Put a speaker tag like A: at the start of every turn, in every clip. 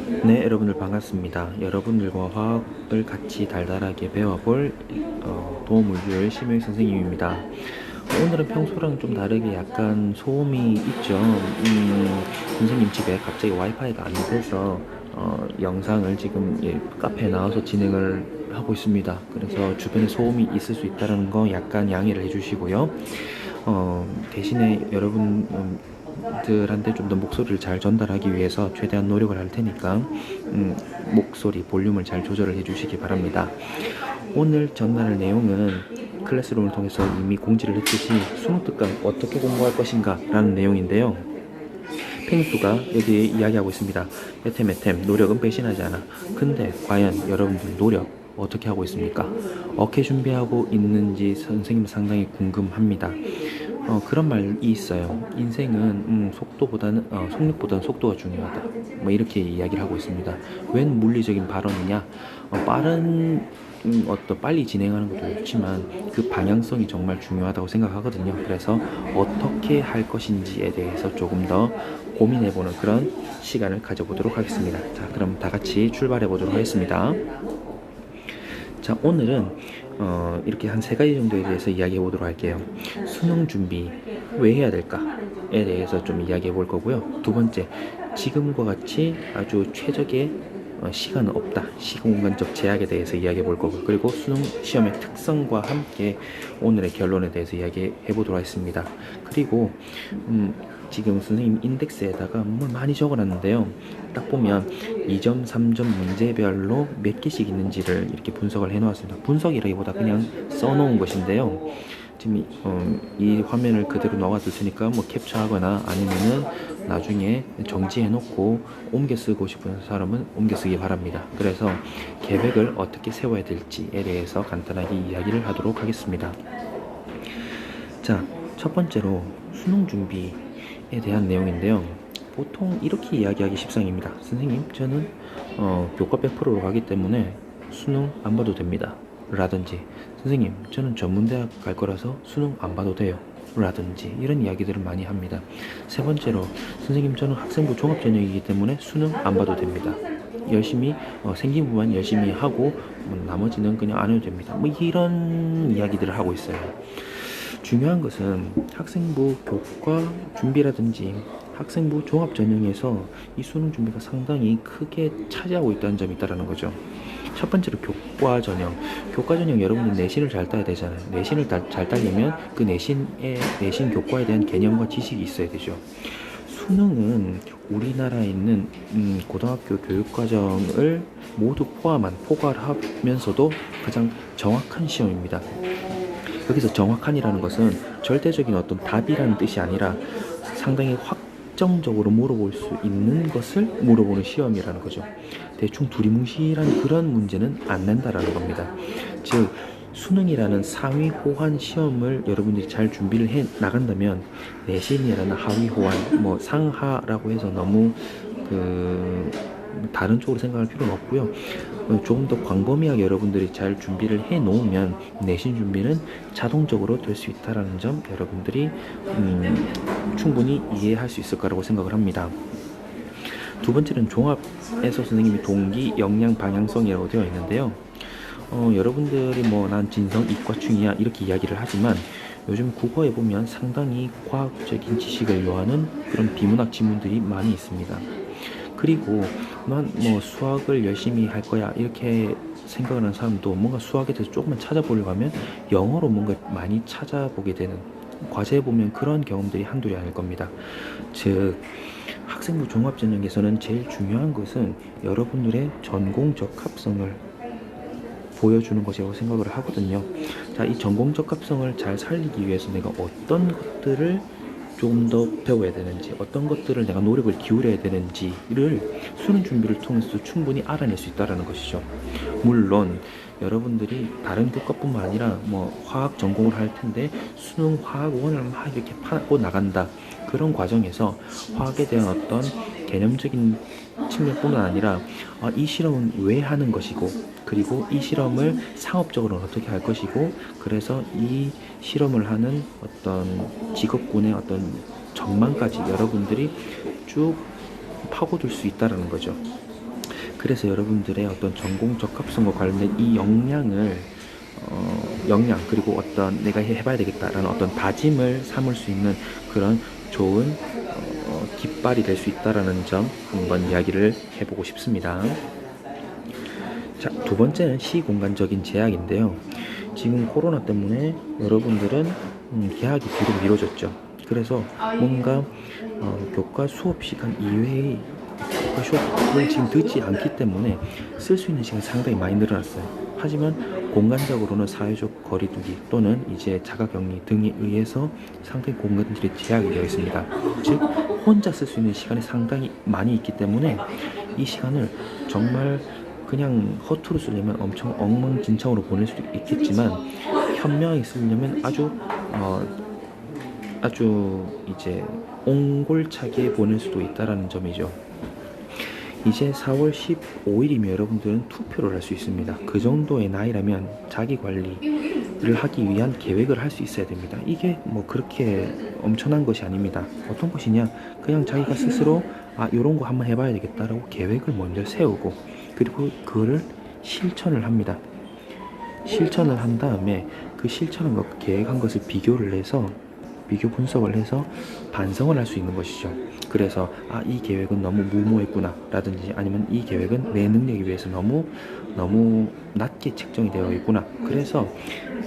A: 네, 여러분들 반갑습니다. 여러분들과 화학을 같이 달달하게 배워볼 도움을 줄 심효익 선생님입니다. 오늘은 평소랑 좀 다르게 약간 소음이 있죠. 선생님 집에 갑자기 와이파이가 안 돼서 영상을 지금 카페에 나와서 진행을 하고 있습니다. 그래서 주변에 소음이 있을 수 있다는 거 약간 양해를 해주시고요. 대신에 여러분들한테 좀 더 목소리를 잘 전달하기 위해서 최대한 노력을 할 테니까 목소리 볼륨을 잘 조절을 해주시기 바랍니다. 오늘 전달할 내용은 클래스룸을 통해서 이미 공지를 했듯이 수능 특강 어떻게 공부할 것인가 라는 내용인데요. 팽수가 여기에 이야기하고 있습니다. 에템 노력은 배신하지 않아. 근데 과연 여러분들 노력 어떻게 하고 있습니까? 어떻게 준비하고 있는지 선생님 상당히 궁금합니다. 그런 말이 있어요. 인생은 속력보다는 속도가 중요하다. 뭐 이렇게 이야기를 하고 있습니다. 웬 물리적인 발언이냐? 빨리 진행하는 것도 좋지만 그 방향성이 정말 중요하다고 생각하거든요. 그래서 어떻게 할 것인지에 대해서 조금 더 고민해보는 그런 시간을 가져보도록 하겠습니다. 자, 그럼 다 같이 출발해 보도록 하겠습니다. 자, 오늘은 이렇게 한 3가지 정도에 대해서 이야기해 보도록 할게요. 수능 준비 왜 해야 될까에 대해서 좀 이야기해 볼 거고요. 두 번째, 지금과 같이 아주 최적의 시간은 없다. 시공간적 제약에 대해서 이야기해 볼 거고, 그리고 수능 시험의 특성과 함께 오늘의 결론에 대해서 이야기해 보도록 하겠습니다. 그리고 지금 선생님 인덱스에다가 뭐 많이 적어놨는데요. 딱 보면 2점, 3점 문제별로 몇 개씩 있는지를 이렇게 분석을 해놓았습니다. 분석이라기보다 그냥 써놓은 것인데요. 지금 이 화면을 그대로 넣어둘 테니까 뭐 캡처하거나 아니면은 나중에 정지해놓고 옮겨 쓰고 싶은 사람은 옮겨 쓰기 바랍니다. 그래서 계획을 어떻게 세워야 될지에 대해서 간단하게 이야기를 하도록 하겠습니다. 자, 첫 번째로 수능 준비에 대한 내용인데요. 보통 이렇게 이야기하기 십상입니다. 선생님, 저는 교과 100%로 가기 때문에 수능 안 봐도 됩니다. 라든지, 선생님, 저는 전문대학 갈 거라서 수능 안 봐도 돼요. 라든지 이런 이야기들을 많이 합니다. 세 번째로, 선생님, 저는 학생부 종합전형이기 때문에 수능 안 봐도 됩니다. 열심히 생긴 부분 열심히 하고 나머지는 그냥 안 해도 됩니다. 뭐 이런 이야기들을 하고 있어요. 중요한 것은 학생부 교과 준비라든지 학생부 종합전형에서 이 수능 준비가 상당히 크게 차지하고 있다는 점이 있다는 거죠. 첫 번째로 교과전형 여러분들 내신을 잘 따야 되잖아요. 내신을 잘 따려면 그 내신 교과에 대한 개념과 지식이 있어야 되죠. 수능은 우리나라에 있는 고등학교 교육과정을 모두 포괄하면서도 가장 정확한 시험입니다. 여기서 정확한이라는 것은 절대적인 어떤 답이라는 뜻이 아니라 상당히 확정적으로 물어볼 수 있는 것을 물어보는 시험이라는 거죠. 대충 두리뭉실한 그런 문제는 안 낸다라는 겁니다. 즉, 수능이라는 상위 호환 시험을 여러분들이 잘 준비를 해 나간다면 내신이라는 하위 호환, 뭐 상하라고 해서 너무 다른 쪽으로 생각할 필요는 없고요. 조금 더 광범위하게 여러분들이 잘 준비를 해 놓으면 내신 준비는 자동적으로 될 수 있다는 점 여러분들이 충분히 이해할 수 있을 거라고 생각을 합니다. 두 번째는 종합에서 선생님이 동기, 역량, 방향성이라고 되어 있는데요. 여러분들이 난 진성 이과충이야 이렇게 이야기를 하지만 요즘 국어에 보면 상당히 과학적인 지식을 요하는 그런 비문학 지문들이 많이 있습니다. 그리고 난 수학을 열심히 할 거야 이렇게 생각을 하는 사람도 뭔가 수학에 대해서 조금만 찾아보려고 하면 영어로 뭔가 많이 찾아보게 되는, 과제에 보면 그런 경험들이 한둘이 아닐 겁니다. 즉, 학생부 종합전형에서는 제일 중요한 것은 여러분들의 전공 적합성을 보여주는 것이라고 생각을 하거든요. 자, 이 전공 적합성을 잘 살리기 위해서 내가 어떤 것들을 조금 더 배워야 되는지, 어떤 것들을 내가 노력을 기울여야 되는지를 수능 준비를 통해서 충분히 알아낼 수 있다는 것이죠. 물론 여러분들이 다른 교과뿐만 아니라 화학 전공을 할 텐데 수능 화학 원을 막 이렇게 파고 나간다. 그런 과정에서 화학에 대한 어떤 개념적인 측면뿐만 아니라 이 실험은 왜 하는 것이고, 그리고 이 실험을 상업적으로는 어떻게 할 것이고, 그래서 이 실험을 하는 어떤 직업군의 어떤 전망까지 여러분들이 쭉 파고들 수 있다는 거죠. 그래서 여러분들의 어떤 전공 적합성과 관련된 이 역량 그리고 어떤 내가 해봐야 되겠다라는 어떤 다짐을 삼을 수 있는 그런 좋은 깃발이 될 수 있다라는 점 한번 이야기를 해보고 싶습니다. 자, 두 번째는 시공간적인 제약인데요. 지금 코로나 때문에 여러분들은 개학이 뒤로 미뤄졌죠. 그래서 뭔가 교과 수업 시간 이외의 교과 수업을 지금 듣지 않기 때문에 쓸 수 있는 시간이 상당히 많이 늘어났어요. 하지만 공간적으로는 사회적 거리두기 또는 이제 자가격리 등에 의해서 상당히 공간들이 제약이 되어 있습니다. 즉 혼자 쓸 수 있는 시간이 상당히 많이 있기 때문에 이 시간을 정말 그냥 허투루 쓰려면 엄청 엉망진창으로 보낼 수도 있겠지만 현명하게 쓰려면 아주 이제 옹골차게 보낼 수도 있다라는 점이죠. 이제 4월 15일이면 여러분들은 투표를 할 수 있습니다. 그 정도의 나이라면 자기 관리를 하기 위한 계획을 할 수 있어야 됩니다. 이게 뭐 그렇게 엄청난 것이 아닙니다. 어떤 것이냐, 그냥 자기가 스스로 요런 거 한번 해봐야 되겠다라고 계획을 먼저 세우고 그리고 그거를 실천을 합니다. 실천을 한 다음에 그 실천한 것, 계획한 것을 비교 분석을 해서 반성을 할 수 있는 것이죠. 그래서 이 계획은 너무 무모했구나 라든지 아니면 이 계획은 내 능력에 비해서 너무 낮게 책정이 되어 있구나. 그래서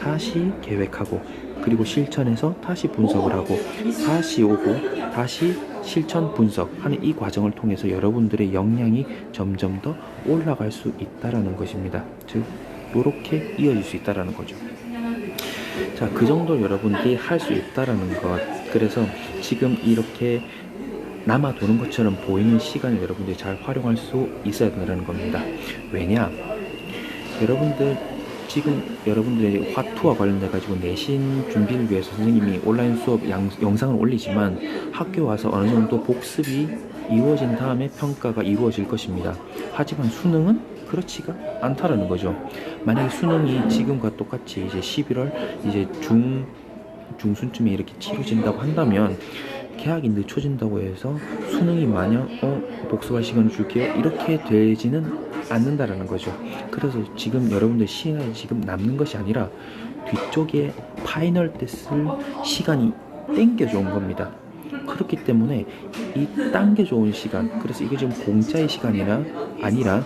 A: 다시 계획하고 그리고 실천해서 다시 분석을 하고 다시 오고 다시 실천 분석하는 이 과정을 통해서 여러분들의 역량이 점점 더 올라갈 수 있다라는 것입니다. 즉 이렇게 이어질 수 있다라는 거죠. 자, 그 정도 여러분들이 할 수 있다라는 것. 그래서 지금 이렇게 남아도는 것처럼 보이는 시간을 여러분들이 잘 활용할 수 있어야 된다는 겁니다. 왜냐? 지금 여러분들의 화투와 관련돼 가지고 내신 준비를 위해서 선생님이 온라인 수업 영상을 올리지만 학교 와서 어느 정도 복습이 이루어진 다음에 평가가 이루어질 것입니다. 하지만 수능은 그렇지가 않다라는 거죠. 만약에 수능이 지금과 똑같이 이제 11월 이제 중순쯤에 이렇게 치러진다고 한다면 개학이 늦춰진다고 해서 수능이 마냥 복습할 시간을 줄게요 이렇게 되지는 않는다라는 거죠. 그래서 지금 여러분들 시간이 지금 남는 것이 아니라 뒤쪽에 파이널 때 쓸 시간이 땡겨져 온 겁니다. 그렇기 때문에 이 당겨져 온 시간, 그래서 이게 지금 공짜의 시간이나 아니라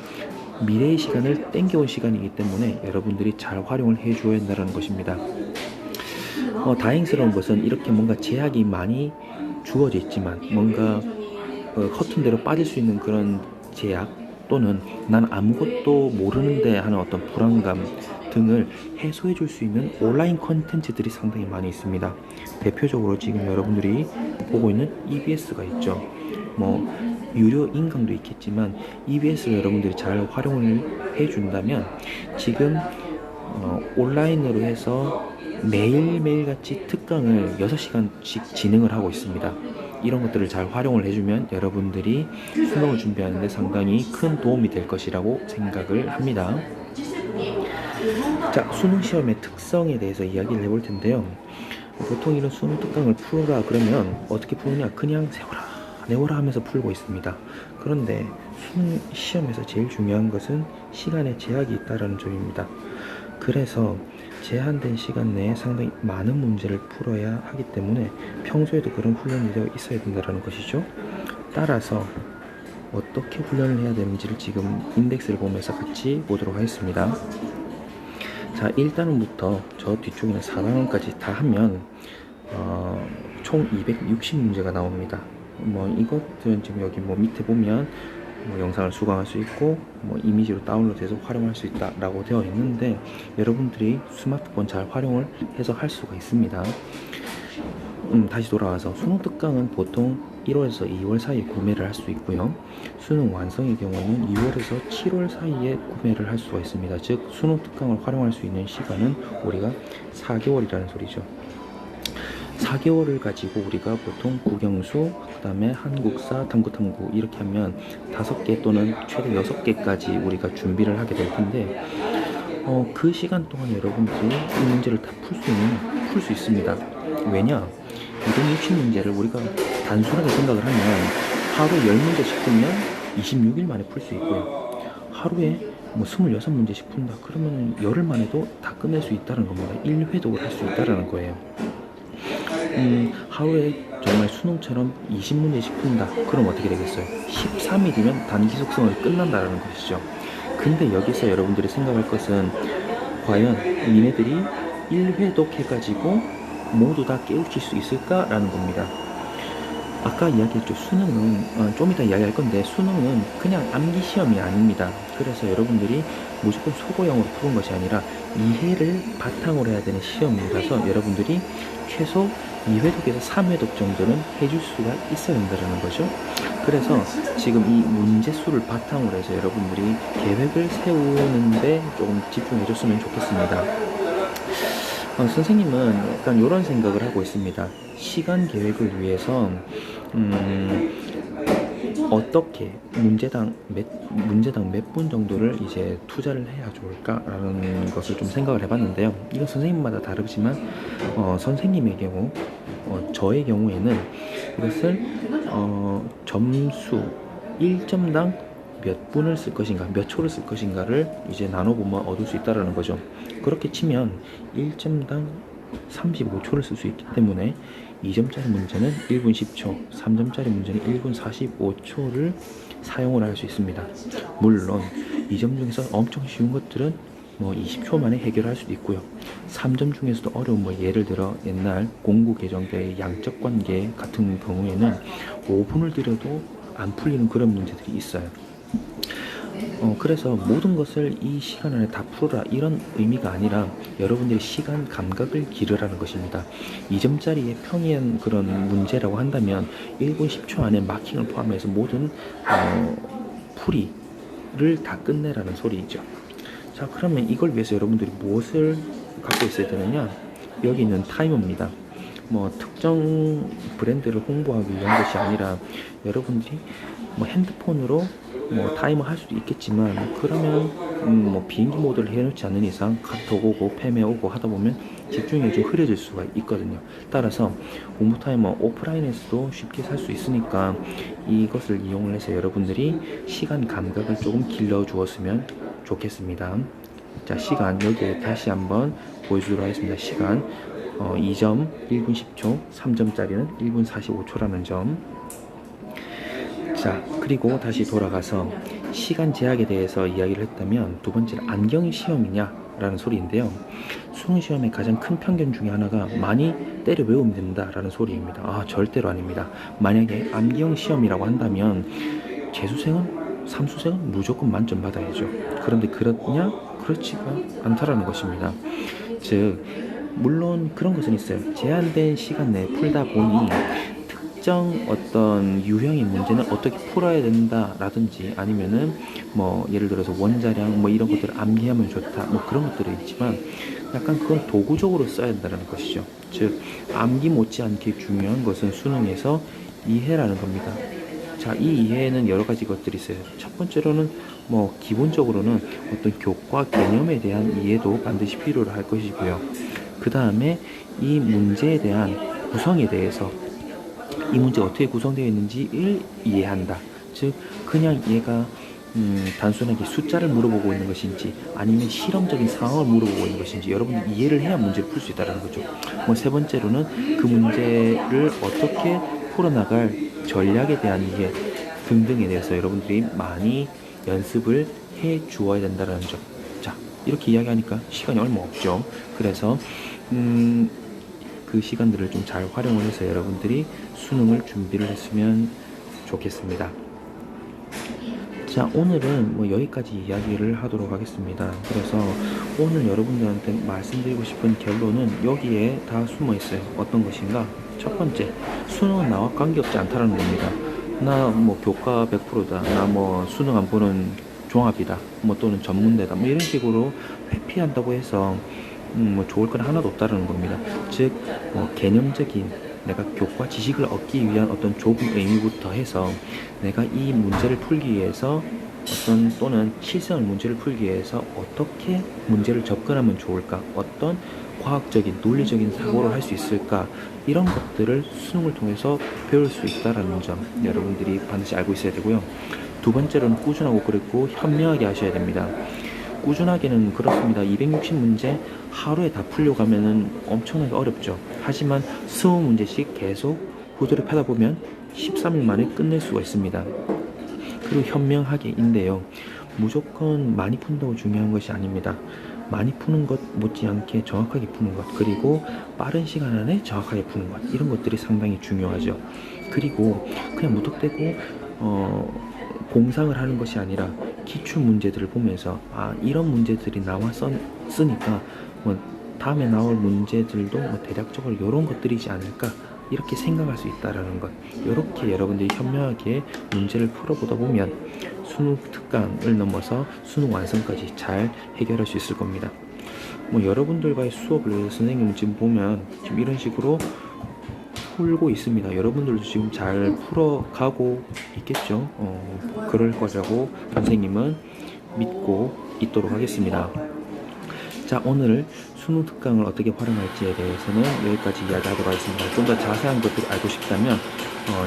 A: 미래의 시간을 땡겨온 시간이기 때문에 여러분들이 잘 활용을 해줘야 한다는 것입니다. 다행스러운 것은 이렇게 뭔가 제약이 많이 주어져 있지만 뭔가 허튼 대로 빠질 수 있는 그런 제약 또는 난 아무것도 모르는데 하는 어떤 불안감 등을 해소해 줄 수 있는 온라인 콘텐츠들이 상당히 많이 있습니다. 대표적으로 지금 여러분들이 보고 있는 EBS가 있죠. 뭐 유료 인강도 있겠지만 EBS를 여러분들이 잘 활용을 해준다면 지금 온라인으로 해서 매일매일 같이 특강을 6시간씩 진행을 하고 있습니다. 이런 것들을 잘 활용을 해주면 여러분들이 수능을 준비하는데 상당히 큰 도움이 될 것이라고 생각을 합니다. 자, 수능 시험의 특성에 대해서 이야기를 해볼 텐데요. 보통 이런 수능 특강을 풀어라 그러면 어떻게 푸느냐, 그냥 내워라 하면서 풀고 있습니다. 그런데 수능 시험에서 제일 중요한 것은 시간에 제약이 있다는 점입니다. 그래서 제한된 시간 내에 상당히 많은 문제를 풀어야 하기 때문에 평소에도 그런 훈련이 되어 있어야 된다는 것이죠. 따라서 어떻게 훈련을 해야 되는지를 지금 인덱스를 보면서 같이 보도록 하겠습니다. 자, 1단원부터 저 뒤쪽에는 4단원까지 다 하면 총 260문제가 나옵니다. 이것들은 지금 여기 밑에 보면 영상을 수강할 수 있고 이미지로 다운로드해서 활용할 수 있다라고 되어 있는데 여러분들이 스마트폰 잘 활용을 해서 할 수가 있습니다. 다시 돌아와서 수능 특강은 보통 1월에서 2월 사이에 구매를 할 수 있고요. 수능 완성의 경우는 6월에서 7월 사이에 구매를 할 수가 있습니다. 즉 수능 특강을 활용할 수 있는 시간은 우리가 4개월이라는 소리죠. 4개월을 가지고 우리가 보통 국영수, 그 다음에 한국사, 탐구 이렇게 하면 5개 또는 최대 6개까지 우리가 준비를 하게 될 텐데 그 시간 동안 여러분들이 이 문제를 다 풀 수 있습니다. 왜냐? 260문제를 우리가 단순하게 생각을 하면 하루 10문제씩 풀면 26일 만에 풀 수 있고요. 하루에 뭐 26문제씩 푼다. 그러면 열흘 만에도 다 끝낼 수 있다는 겁니다. 1회독을 할 수 있다는 거예요. 하루에 정말 수능처럼 20문제씩 푼다. 그럼 어떻게 되겠어요? 13일이면 단기 속성을 끝난다는 것이죠. 근데 여기서 여러분들이 생각할 것은 과연 니네들이 1회독 해가지고 모두 다 깨우칠 수 있을까라는 겁니다. 아까 이야기했죠. 수능은 좀 이따 이야기할 건데 수능은 그냥 암기 시험이 아닙니다. 그래서 여러분들이 무조건 속어형으로 푸는 것이 아니라 이해를 바탕으로 해야 되는 시험이라서 여러분들이 최소 2회독에서 3회독 정도는 해줄 수가 있어야 된다는 거죠. 그래서 지금 이 문제 수를 바탕으로 해서 여러분들이 계획을 세우는데 조금 집중해 줬으면 좋겠습니다. 선생님은 약간 이런 생각을 하고 있습니다. 시간 계획을 위해서 어떻게 문제당 몇 분 정도를 이제 투자를 해야 좋을까라는 것을 좀 생각을 해봤는데요. 이건 선생님마다 다르지만 선생님의 경우, 저의 경우에는 이것을 점수 1점당 몇 분을 쓸 것인가, 몇 초를 쓸 것인가를 이제 나눠보면 얻을 수 있다는 거죠. 그렇게 치면 1점당 35초를 쓸 수 있기 때문에 2점짜리 문제는 1분 10초, 3점짜리 문제는 1분 45초를 사용을 할 수 있습니다. 물론 2점 중에서 엄청 쉬운 것들은 뭐 20초 만에 해결할 수도 있고요. 3점 중에서도 어려운 뭐 예를 들어 옛날 공구 개정대의 양적 관계 같은 경우에는 5분을 들여도 안 풀리는 그런 문제들이 있어요. 그래서 모든 것을 이 시간 안에 다 풀어라 이런 의미가 아니라 여러분들의 시간 감각을 기르라는 것입니다. 2점짜리의 평이한 그런 문제라고 한다면 1분 10초 안에 마킹을 포함해서 모든 풀이를 다 끝내라는 소리이죠. 자, 그러면 이걸 위해서 여러분들이 무엇을 갖고 있어야 되느냐? 여기 있는 타이머입니다. 뭐 특정 브랜드를 홍보하기 위한 것이 아니라 여러분들이 뭐 핸드폰으로 뭐 타이머 할 수도 있겠지만 그러면 뭐 비행기 모드를 해놓지 않는 이상 카톡 오고 팸에 오고 하다 보면 집중이 좀 흐려질 수가 있거든요. 따라서 공부 타이머 오프라인에서도 쉽게 살 수 있으니까 이것을 이용을 해서 여러분들이 시간 감각을 조금 길러 주었으면 좋겠습니다. 자, 시간 여기에 다시 한번 보여주도록 하겠습니다. 시간 2점 1분 10초, 3점짜리는 1분 45초라는 점. 자, 그리고 다시 돌아가서 시간 제약에 대해서 이야기를 했다면 두 번째는 안경 시험이냐 라는 소리인데요. 수능 시험의 가장 큰 편견 중에 하나가 많이 때려 외우면 된다라는 소리입니다. 절대로 아닙니다. 만약에 암기형 시험이라고 한다면 재수생은, 삼수생은 무조건 만점 받아야죠. 그런데 그렇냐? 그렇지가 않다라는 것입니다. 즉 물론 그런 것은 있어요. 제한된 시간 내에 풀다 보니 특정 어떤 유형의 문제는 어떻게 풀어야 된다라든지 아니면은 뭐 예를 들어서 원자량 뭐 이런 것들을 암기하면 좋다 뭐 그런 것들이 있지만 약간 그건 도구적으로 써야 된다는 것이죠. 즉 암기 못지않게 중요한 것은 수능에서 이해라는 겁니다. 자, 이 이해에는 여러 가지 것들이 있어요. 첫 번째로는 뭐 기본적으로는 어떤 교과 개념에 대한 이해도 반드시 필요로 할 것이고요. 그 다음에 이 문제에 대한 구성에 대해서 이 문제가 어떻게 구성되어 있는지를 이해한다. 즉 그냥 얘가 단순하게 숫자를 물어보고 있는 것인지 아니면 실험적인 상황을 물어보고 있는 것인지 여러분이 이해를 해야 문제를 풀 수 있다는 거죠. 뭐 세 번째로는 그 문제를 어떻게 풀어나갈 전략에 대한 이해 등등에 대해서 여러분들이 많이 연습을 해 주어야 된다는 점. 자, 이렇게 이야기하니까 시간이 얼마 없죠. 그래서 그 시간들을 좀 잘 활용을 해서 여러분들이 수능을 준비를 했으면 좋겠습니다. 자, 오늘은 뭐 여기까지 이야기를 하도록 하겠습니다. 그래서 오늘 여러분들한테 말씀드리고 싶은 결론은 여기에 다 숨어 있어요. 어떤 것인가? 첫 번째, 수능은 나와 관계없지 않다는 겁니다. 나 뭐 교과 100%다. 나 뭐 수능 안 보는 종합이다. 뭐 또는 전문대다. 뭐 이런 식으로 회피한다고 해서 뭐 좋을 건 하나도 없다는 겁니다. 즉 개념적인 내가 교과 지식을 얻기 위한 어떤 좁은 의미부터 해서 내가 이 문제를 풀기 위해서 어떤 또는 실생활 문제를 풀기 위해서 어떻게 문제를 접근하면 좋을까, 어떤 과학적인 논리적인 사고를 할 수 있을까, 이런 것들을 수능을 통해서 배울 수 있다는 점 여러분들이 반드시 알고 있어야 되고요. 두 번째로는 꾸준하고 그리고 현명하게 하셔야 됩니다. 꾸준하게는 그렇습니다. 260문제 하루에 다 풀려고 하면은 엄청나게 어렵죠. 하지만 20문제씩 계속 후드를 펴다 보면 13일 만에 끝낼 수가 있습니다. 그리고 현명하게인데요. 무조건 많이 푼다고 중요한 것이 아닙니다. 많이 푸는 것 못지않게 정확하게 푸는 것, 그리고 빠른 시간 안에 정확하게 푸는 것, 이런 것들이 상당히 중요하죠. 그리고 그냥 무턱대고 공상을 하는 것이 아니라 기출 문제들을 보면서 이런 문제들이 나왔으니까 뭐 다음에 나올 문제들도 뭐 대략적으로 이런 것들이지 않을까, 이렇게 생각할 수 있다라는 것, 이렇게 여러분들이 현명하게 문제를 풀어보다 보면 수능 특강을 넘어서 수능 완성까지 잘 해결할 수 있을 겁니다. 뭐 여러분들과의 수업을 선생님은 지금 보면 지금 이런 식으로 풀고 있습니다. 여러분들도 지금 잘 풀어가고 있겠죠. 그럴 거라고 선생님은 믿고 있도록 하겠습니다. 자, 오늘 수능 특강을 어떻게 활용할지에 대해서는 여기까지 이야기하도록 하겠습니다. 좀 더 자세한 것들을 알고 싶다면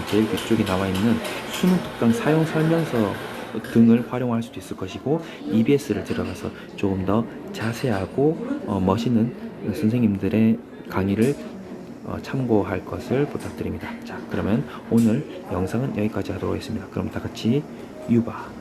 A: 제일 뒤쪽에 나와 있는 수능 특강 사용 설명서 등을 활용할 수도 있을 것이고, EBS를 들어가서 조금 더 자세하고 멋있는 선생님들의 강의를 참고할 것을 부탁드립니다. 자, 그러면 오늘 영상은 여기까지 하도록 하겠습니다. 그럼 다 같이 유바.